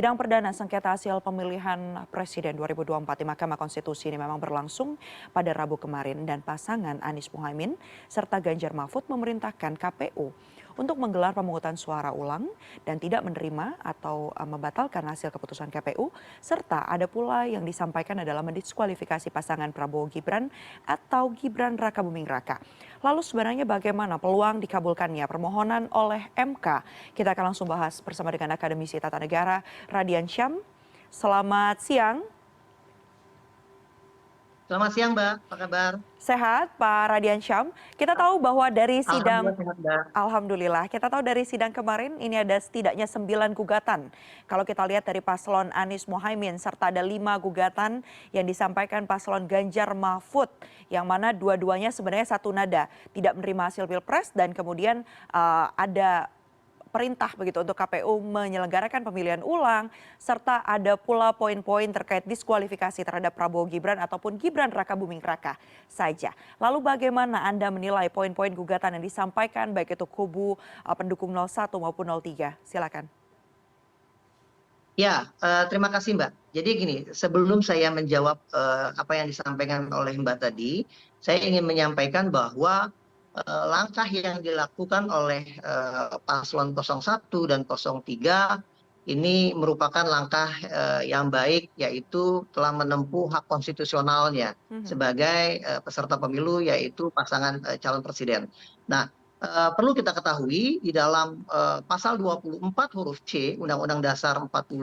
Sidang perdana sengketa hasil pemilihan Presiden 2024 di Mahkamah Konstitusi ini memang berlangsung pada Rabu kemarin dan pasangan Anies Mohaimin serta Ganjar Mahfud memerintahkan KPU untuk menggelar pemungutan suara ulang dan tidak menerima atau membatalkan hasil keputusan KPU, serta ada pula yang disampaikan adalah mendiskualifikasi pasangan Prabowo Gibran atau Gibran Raka Buming Raka. Lalu sebenarnya bagaimana peluang dikabulkannya permohonan oleh MK? Kita akan langsung bahas bersama dengan akademisi Tata Negara Radian Syam. Selamat siang. Selamat siang, Mbak. Apa kabar? Sehat, Pak Radian Syam. Kita tahu bahwa dari sidang, Alhamdulillah sehat, Mbak. Alhamdulillah, kita tahu dari sidang kemarin ini ada setidaknya 9 gugatan. Kalau kita lihat dari paslon Anies Mohaimin, serta ada 5 gugatan yang disampaikan paslon Ganjar Mahfud, yang mana dua-duanya sebenarnya satu nada, tidak menerima hasil Pilpres dan kemudian ada perintah begitu untuk KPU menyelenggarakan pemilihan ulang, serta ada pula poin-poin terkait diskualifikasi terhadap Prabowo Gibran ataupun Gibran Raka Buming Raka saja. Lalu bagaimana Anda menilai poin-poin gugatan yang disampaikan baik itu kubu pendukung 01 maupun 03? Silakan. Ya, terima kasih, Mbak. Jadi gini, sebelum saya menjawab apa yang disampaikan oleh Mbak tadi, saya ingin menyampaikan bahwa langkah yang dilakukan oleh paslon 01 dan 03 ini merupakan langkah yang baik, yaitu telah menempuh hak konstitusionalnya sebagai peserta pemilu, yaitu pasangan calon presiden. Nah, perlu kita ketahui di dalam pasal 24 huruf C Undang-Undang Dasar 45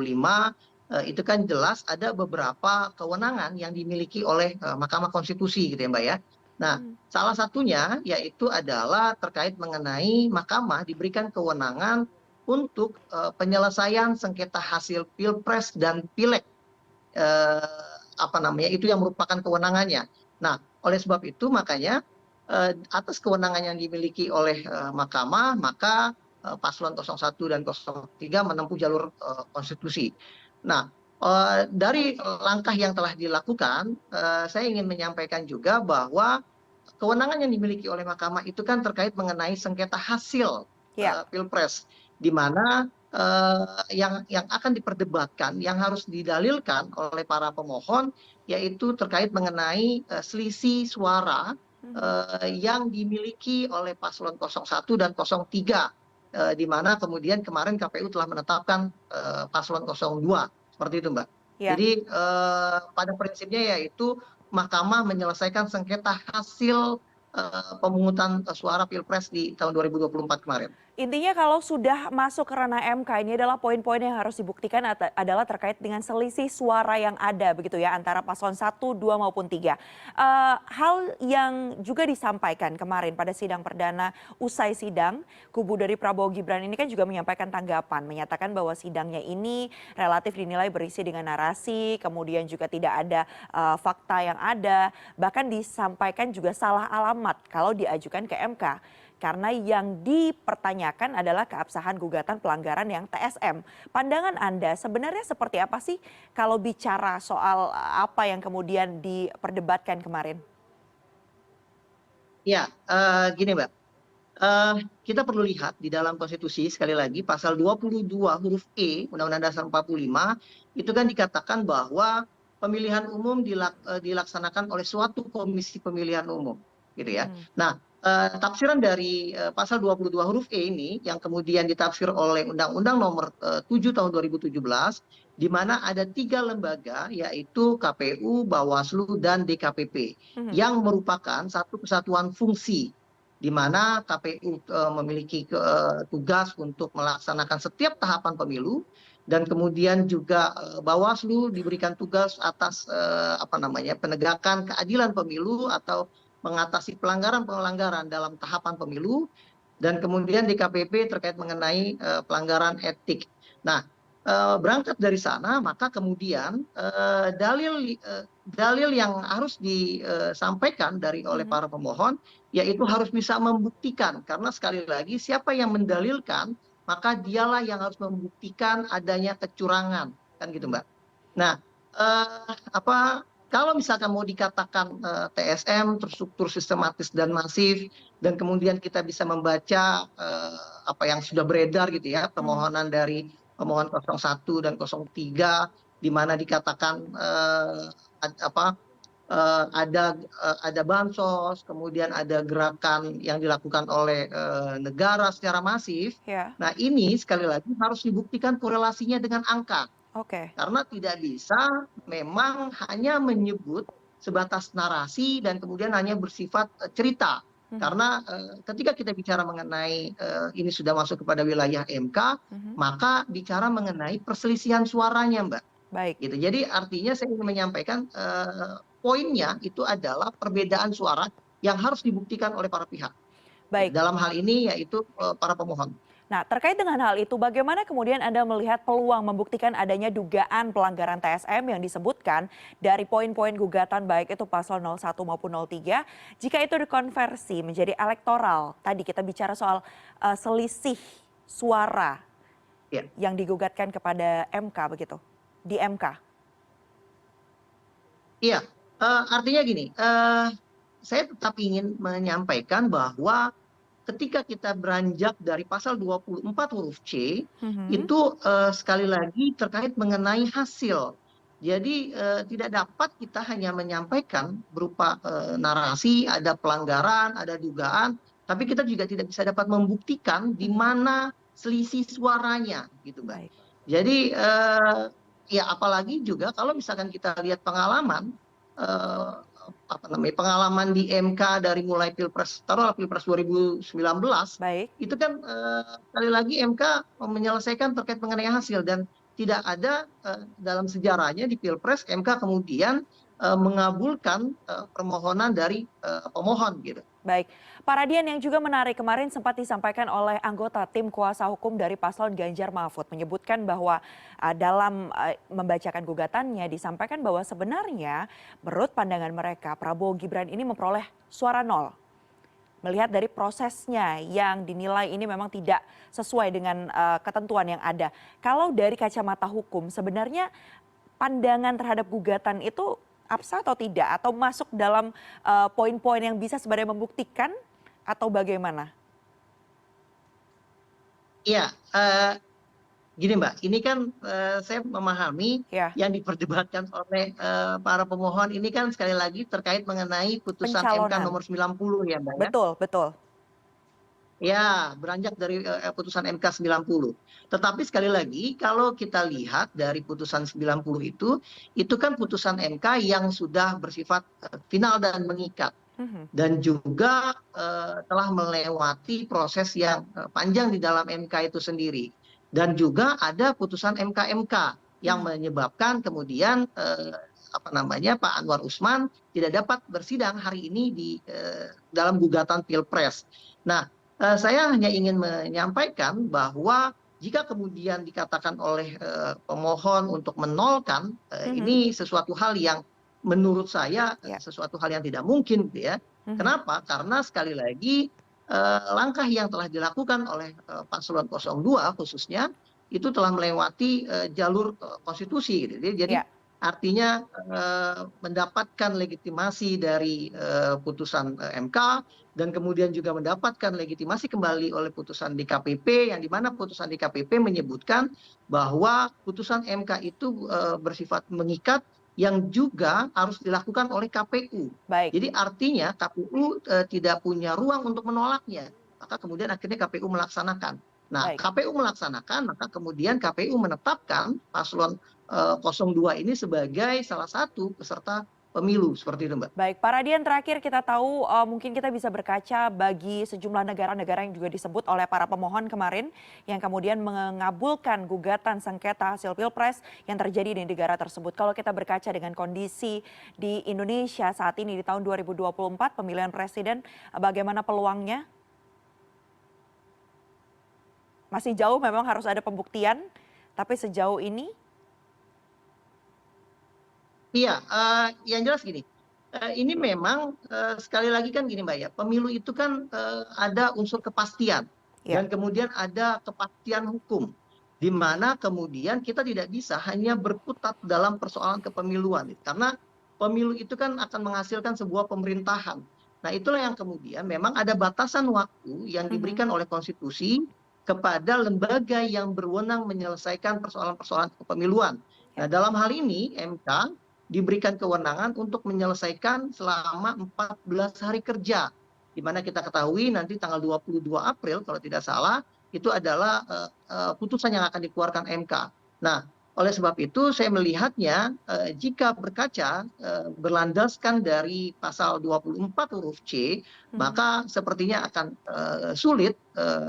itu kan jelas ada beberapa kewenangan yang dimiliki oleh Mahkamah Konstitusi gitu ya, Mbak ya. Nah, salah satunya yaitu adalah terkait mengenai mahkamah diberikan kewenangan untuk penyelesaian sengketa hasil Pilpres dan Pileg, itu yang merupakan kewenangannya. Nah, oleh sebab itu makanya atas kewenangan yang dimiliki oleh mahkamah, maka paslon 01 dan 03 menempuh jalur konstitusi. Nah, dari langkah yang telah dilakukan, saya ingin menyampaikan juga bahwa kewenangan yang dimiliki oleh mahkamah itu kan terkait mengenai sengketa hasil Pilpres, di mana yang akan diperdebatkan, yang harus didalilkan oleh para pemohon, yaitu terkait mengenai selisih suara yang dimiliki oleh paslon 01 dan 03, di mana kemudian kemarin KPU telah menetapkan paslon 02, seperti itu, Mbak. Jadi pada prinsipnya yaitu mahkamah menyelesaikan sengketa hasil pemungutan suara Pilpres di tahun 2024 kemarin. Intinya kalau sudah masuk ke ranah MK, ini adalah poin-poin yang harus dibuktikan adalah terkait dengan selisih suara yang ada begitu ya antara paslon 1, 2 maupun 3. Hal yang juga disampaikan kemarin pada sidang perdana usai sidang, kubu dari Prabowo Gibran ini kan juga menyampaikan tanggapan, menyatakan bahwa sidangnya ini relatif dinilai berisi dengan narasi, kemudian juga tidak ada fakta yang ada, bahkan disampaikan juga salah alamat kalau diajukan ke MK. Karena yang dipertanyakan adalah keabsahan gugatan pelanggaran yang TSM. Pandangan Anda sebenarnya seperti apa sih kalau bicara soal apa yang kemudian diperdebatkan kemarin? Ya, gini Mbak, kita perlu lihat di dalam konstitusi sekali lagi pasal 22 huruf E Undang-Undang Dasar 45 itu kan dikatakan bahwa pemilihan umum dilaksanakan oleh suatu komisi pemilihan umum, gitu ya. Nah, tafsiran dari pasal 22 huruf E ini yang kemudian ditafsir oleh Undang-Undang Nomor 7 Tahun 2017, di mana ada 3 lembaga, yaitu KPU, Bawaslu, dan DKPP, yang merupakan satu kesatuan fungsi, di mana KPU memiliki tugas untuk melaksanakan setiap tahapan pemilu, dan kemudian juga Bawaslu diberikan tugas atas penegakan keadilan pemilu atau mengatasi pelanggaran-pelanggaran dalam tahapan pemilu, dan kemudian DKPP terkait mengenai pelanggaran etik. Nah, berangkat dari sana, maka kemudian dalil yang harus disampaikan oleh para pemohon, yaitu harus bisa membuktikan, karena sekali lagi siapa yang mendalilkan, maka dialah yang harus membuktikan adanya kecurangan, kan gitu, Mbak. Nah, kalau misalkan mau dikatakan TSM terstruktur, sistematis dan masif, dan kemudian kita bisa membaca apa yang sudah beredar gitu ya, permohonan dari pemohon 01 dan 03, di mana dikatakan ada bansos, kemudian ada gerakan yang dilakukan oleh negara secara masif. Ya, Nah, ini sekali lagi harus dibuktikan korelasinya dengan angka. oke. Karena tidak bisa memang hanya menyebut sebatas narasi dan kemudian hanya bersifat cerita. Mhm, Karena ketika kita bicara mengenai ini sudah masuk kepada wilayah MK, mhm. maka bicara mengenai perselisihan suaranya, Mbak. Baik, Gitu. Jadi artinya saya ingin menyampaikan poinnya itu adalah perbedaan suara yang harus dibuktikan oleh para pihak. Gitu. baik. Dalam hal ini yaitu para pemohon. Nah, terkait dengan hal itu, bagaimana kemudian Anda melihat peluang membuktikan adanya dugaan pelanggaran TSM yang disebutkan dari poin-poin gugatan baik itu pasal 01 maupun 03, jika itu dikonversi menjadi elektoral? Tadi kita bicara soal selisih suara Ya. yang digugatkan kepada MK begitu, di MK. Iya, artinya gini, saya tetap ingin menyampaikan bahwa ketika kita beranjak dari pasal 24 huruf C, Mhm. itu sekali lagi terkait mengenai hasil. Jadi tidak dapat kita hanya menyampaikan berupa narasi, ada pelanggaran, ada dugaan, tapi kita juga tidak bisa dapat membuktikan di Mhm. mana selisih suaranya, gitu, Mbak. Baik. Jadi ya apalagi juga kalau misalkan kita lihat pengalaman eh, apa namanya pengalaman di MK dari mulai pilpres taruhlah pilpres 2019 Baik. itu kan sekali lagi MK menyelesaikan terkait mengenai hasil dan tidak ada dalam sejarahnya di pilpres MK kemudian mengabulkan permohonan dari pemohon gitu. Baik, Pak Radian, yang juga menarik kemarin sempat disampaikan oleh anggota tim kuasa hukum dari paslon Ganjar Mahfud menyebutkan bahwa dalam membacakan gugatannya disampaikan bahwa sebenarnya menurut pandangan mereka Prabowo Gibran ini memperoleh suara nol. Melihat dari prosesnya yang dinilai ini memang tidak sesuai dengan ketentuan yang ada. Kalau dari kacamata hukum sebenarnya pandangan terhadap gugatan itu absah atau tidak? Atau masuk dalam poin-poin yang bisa sebenarnya membuktikan atau bagaimana? Iya, gini Mbak, ini kan saya memahami Ya, yang diperdebatkan oleh para pemohon ini kan sekali lagi terkait mengenai putusan MK pencalonan. nomor 90 ya Mbak ya. Betul, betul. Ya, beranjak dari putusan MK 90. Tetapi sekali lagi kalau kita lihat dari putusan 90 itu kan putusan MK yang sudah bersifat final dan mengikat. Mhm, Dan juga telah melewati proses yang panjang di dalam MK itu sendiri. Dan juga ada putusan MK-MK yang mhm. menyebabkan kemudian apa namanya Pak Anwar Usman tidak dapat bersidang hari ini di dalam gugatan Pilpres. Nah, saya hanya ingin menyampaikan bahwa jika kemudian dikatakan oleh pemohon untuk menolkan, Mhm. ini sesuatu hal yang menurut saya Ya. sesuatu hal yang tidak mungkin gitu ya. Mhm. Kenapa? Karena sekali lagi langkah yang telah dilakukan oleh paslon 02 khususnya itu telah melewati jalur konstitusi gitu. Jadi Ya. artinya mendapatkan legitimasi dari putusan MK dan kemudian juga mendapatkan legitimasi kembali oleh putusan DKPP yang di mana putusan DKPP menyebutkan bahwa putusan MK itu bersifat mengikat yang juga harus dilakukan oleh KPU. Baik, Jadi artinya KPU tidak punya ruang untuk menolaknya. Maka kemudian akhirnya KPU melaksanakan. Nah, baik. KPU melaksanakan, maka kemudian KPU menetapkan paslon 02 ini sebagai salah satu peserta pemilu seperti itu, Mbak. Baik, Pak Radian, terakhir kita tahu mungkin kita bisa berkaca bagi sejumlah negara-negara yang juga disebut oleh para pemohon kemarin yang kemudian mengabulkan gugatan sengketa hasil Pilpres yang terjadi di negara tersebut. Kalau kita berkaca dengan kondisi di Indonesia saat ini di tahun 2024 pemilihan presiden, bagaimana peluangnya? Masih jauh memang harus ada pembuktian, tapi sejauh ini Iya, yang jelas gini, ini memang sekali lagi kan gini Mbak ya, pemilu itu kan ada unsur kepastian ya. dan kemudian ada kepastian hukum, di mana kemudian kita tidak bisa hanya berkutat dalam persoalan kepemiluan, karena pemilu itu kan akan menghasilkan sebuah pemerintahan. Nah itulah yang kemudian memang ada batasan waktu yang Mhm. diberikan oleh konstitusi kepada lembaga yang berwenang menyelesaikan persoalan-persoalan kepemiluan. Nah, dalam hal ini MK diberikan kewenangan untuk menyelesaikan selama 14 hari kerja, di mana kita ketahui nanti tanggal 22 April kalau tidak salah itu adalah putusan yang akan dikeluarkan MK. Nah, oleh sebab itu saya melihatnya jika berkaca berlandaskan dari pasal 24 huruf C, maka sepertinya akan sulit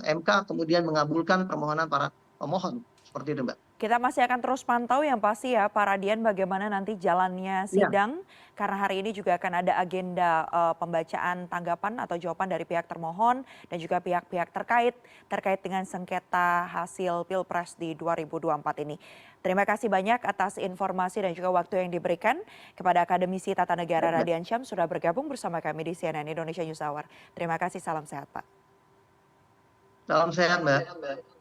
MK kemudian mengabulkan permohonan para pemohon. Seperti itu, Mbak. Kita masih akan terus pantau yang pasti ya Pak Radian bagaimana nanti jalannya Iya, sidang karena hari ini juga akan ada agenda pembacaan tanggapan atau jawaban dari pihak termohon dan juga pihak-pihak terkait dengan sengketa hasil Pilpres di 2024 ini. Terima kasih banyak atas informasi dan juga waktu yang diberikan kepada Akademisi Tata Negara baik, Mbak. Radian Syam sudah bergabung bersama kami di CNN Indonesia News Hour. Terima kasih, salam sehat Pak. Salam sehat, Mbak.